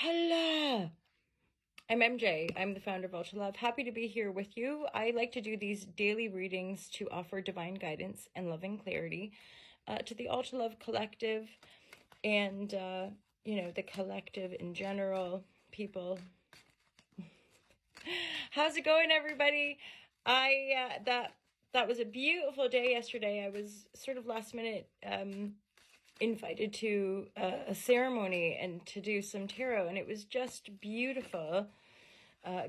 Hello. I'm MJ. I'm the founder of Ultra Love. Happy to be here with you. I like to do these daily readings to offer divine guidance and loving clarity to the Ultra Love collective and, the collective in general, people. How's it going, everybody? That was a beautiful day yesterday. I was sort of last minute invited to a ceremony and to do some tarot, and it was just beautiful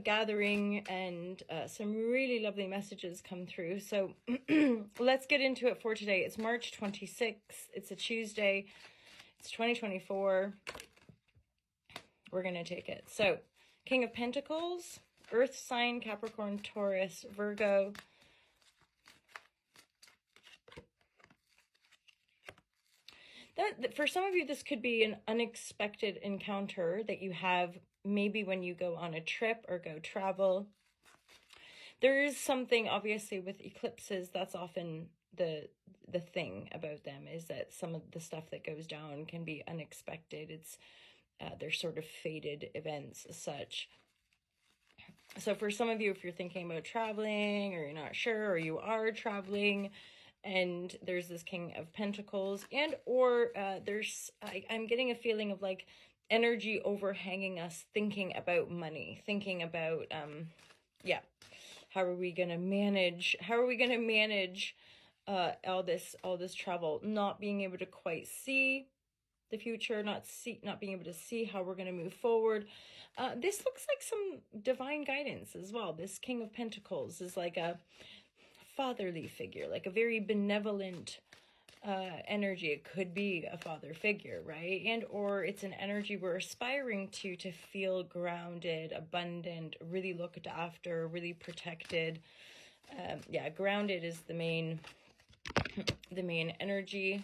gathering, and some really lovely messages come through. So let's get into it for today. It's March 26th. It's a Tuesday. It's 2024. We're going to take it. So King of Pentacles, Earth sign, Capricorn, Taurus, Virgo. For some of you, this could be an unexpected encounter that you have maybe when you go on a trip or go travel. There is something, obviously, with eclipses. That's often the thing about them, is that some of the stuff that goes down can be unexpected. They're sort of fated events as such. So for some of you, if you're thinking about traveling, or you're not sure, or you are traveling, and there's this King of Pentacles, and or I'm getting a feeling of like energy overhanging us, thinking about money, thinking about how are we gonna manage all this travel, not being able to quite see the future, not being able to see how we're going to move forward. This looks like some divine guidance as well. This King of Pentacles is like a fatherly figure, like a very benevolent energy. It could be a father figure, right? And or it's an energy we're aspiring to feel grounded, abundant, really looked after, really protected. Grounded is the main energy.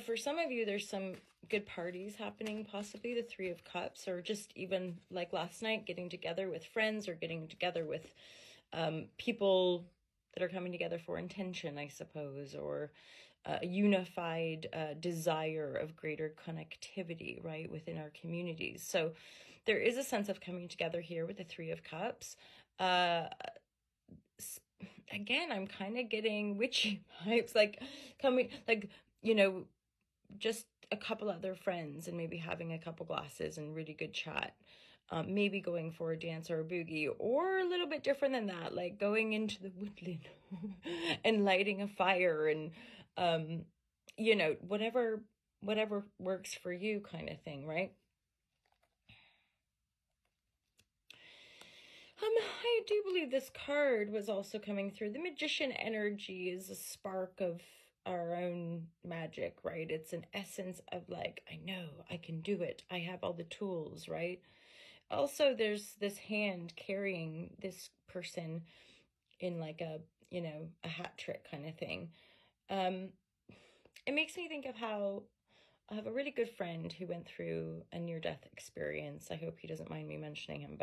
For some of you, there's some good parties happening, possibly the Three of Cups, or just even like last night, getting together with friends, or getting together with people that are coming together for intention, I suppose, or a unified desire of greater connectivity, right, within our communities. So there is a sense of coming together here with the Three of Cups. Again, I'm kind of getting witchy vibes, like coming, like, just a couple other friends and maybe having a couple glasses and really good chat. Maybe going for a dance or a boogie, or a little bit different than that, like going into the woodland and lighting a fire and, whatever works for you kind of thing, right? I do believe this card was also coming through. The Magician energy is a spark of our own magic, right? It's an essence of like, I know I can do it. I have all the tools, right? Also, there's this hand carrying this person in like a hat trick kind of thing. It makes me think of how I have a really good friend who went through a near-death experience. I hope he doesn't mind me mentioning him,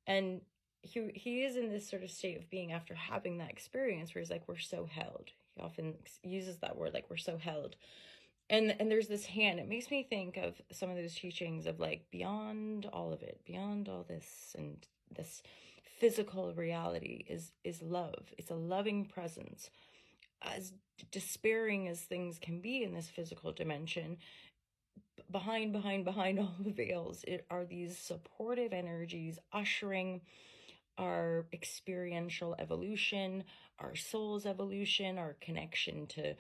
and he is in this sort of state of being after having that experience where he's like, we're so held. He often uses that word, like, we're so held. And there's this hand. It makes me think of some of those teachings of like, beyond all of it, beyond all this and this physical reality is love. It's a loving presence. As despairing as things can be in this physical dimension, behind all the veils, it are these supportive energies ushering our experiential evolution, our soul's evolution, our connection to,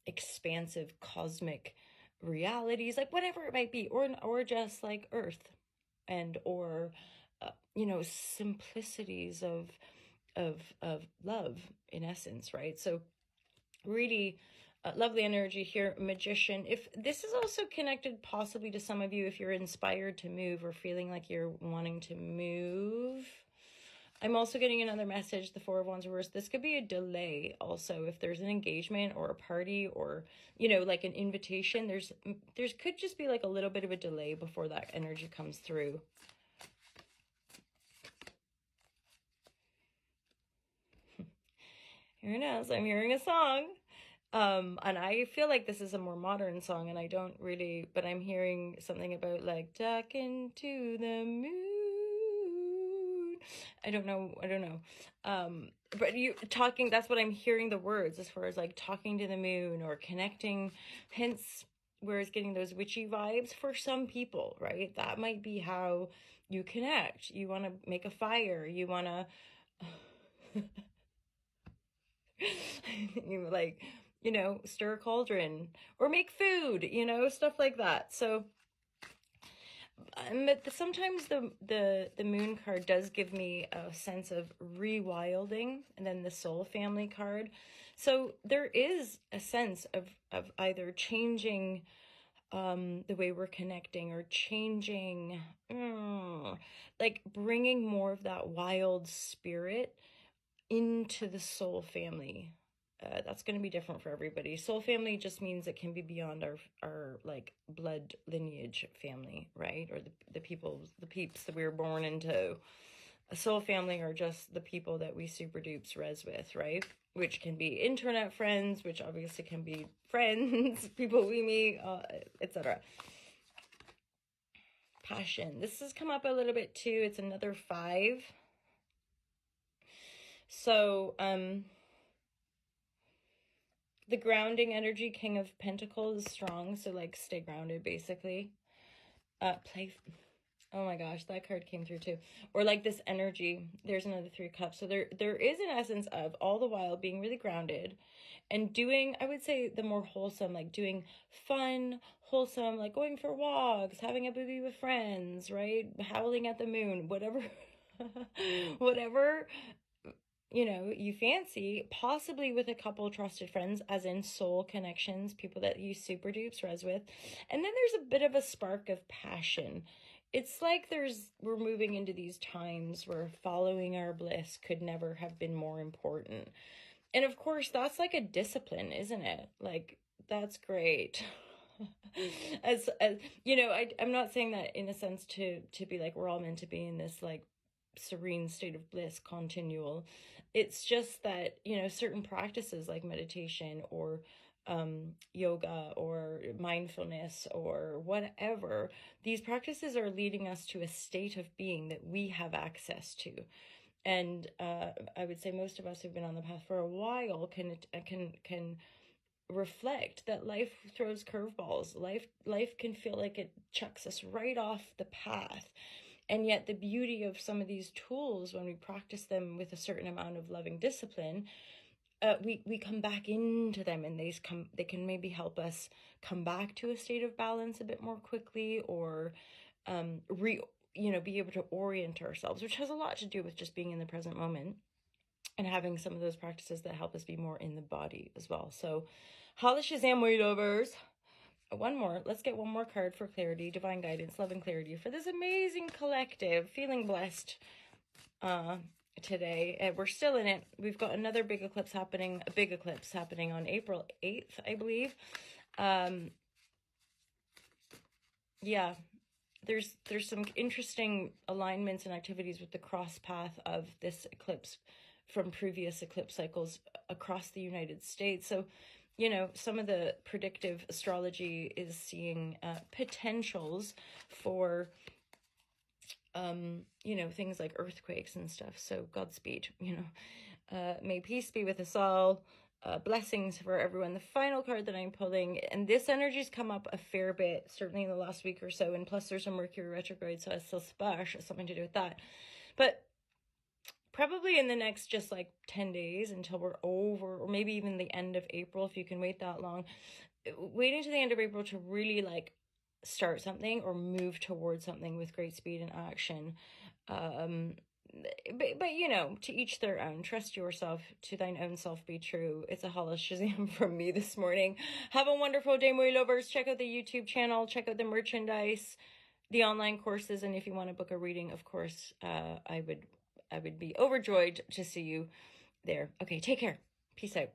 expansive cosmic realities, like whatever it might be, or just like Earth, and or simplicities of love in essence, right? So really lovely energy here. Magician. If this is also connected possibly to some of you, if you're inspired to move or feeling like you're wanting to move. I'm also getting another message, the Four of Wands reversed. This could be a delay also. If there's an engagement or a party or, like an invitation, there's could just be like a little bit of a delay before that energy comes through. Here it is. I'm hearing a song. And I feel like this is a more modern song, and I don't really, but I'm hearing something about like talking to the moon. I don't know. But you talking, that's what I'm hearing the words as far as like talking to the moon or connecting, hence where it's getting those witchy vibes for some people, right? That might be how you connect. You want to make a fire, you want to you like, stir a cauldron or make food, stuff like that. So but sometimes the moon card does give me a sense of rewilding, and then the soul family card. So there is a sense of either changing the way we're connecting, or changing, like bringing more of that wild spirit into the soul family. That's going to be different for everybody. Soul family just means it can be beyond our like blood lineage family, right? Or the peeps that we were born into. A soul family are just the people that we super dupes res with, right? Which can be internet friends, which obviously can be friends, people we meet, etc. Passion. This has come up a little bit too. It's another 5. So, the grounding energy, King of Pentacles, is strong. So like stay grounded, basically. Play. Oh my gosh, that card came through too. Or like this energy. There's another 3 cups. So there is an essence of all the while being really grounded and doing, I would say, the more wholesome, like doing fun, wholesome, like going for walks, having a booby with friends, right? Howling at the moon, whatever. Whatever you fancy, possibly with a couple trusted friends, as in soul connections, people that you super dupes res with. And then there's a bit of a spark of passion. It's like we're moving into these times where following our bliss could never have been more important. And of course, that's like a discipline, isn't it? Like, that's great. as I'm not saying that in a sense to be like we're all meant to be in this like serene state of bliss continual. It's just that certain practices like meditation or yoga or mindfulness or whatever, these practices are leading us to a state of being that we have access to. And I would say most of us who've been on the path for a while can reflect that life throws curveballs. Life can feel like it chucks us right off the path. And yet the beauty of some of these tools, when we practice them with a certain amount of loving discipline, we come back into them, and they can maybe help us come back to a state of balance a bit more quickly, or be able to orient ourselves, which has a lot to do with just being in the present moment and having some of those practices that help us be more in the body as well. So, holla Shazam, way lovers. One more. Let's get one more card for clarity, divine guidance, love, and clarity for this amazing collective. Feeling blessed today. We're still in it. We've got another big eclipse happening on April 8th, I believe. Yeah. There's some interesting alignments and activities with the cross path of this eclipse from previous eclipse cycles across the United States. So, some of the predictive astrology is seeing potentials for, things like earthquakes and stuff. So Godspeed, may peace be with us all. Blessings for everyone. The final card that I'm pulling, and this energy's come up a fair bit, certainly in the last week or so, and plus there's a Mercury retrograde, so I still splash something to do with that. But probably in the next just like 10 days until we're over, or maybe even the end of April, if you can wait that long, waiting to the end of April to really like start something or move towards something with great speed and action. But to each their own. Trust yourself, to thine own self be true. It's a holla Shazam from me this morning. Have a wonderful day, my lovers. Check out the YouTube channel, check out the merchandise, the online courses, and if you want to book a reading, of course, I would be overjoyed to see you there. Okay, take care. Peace out.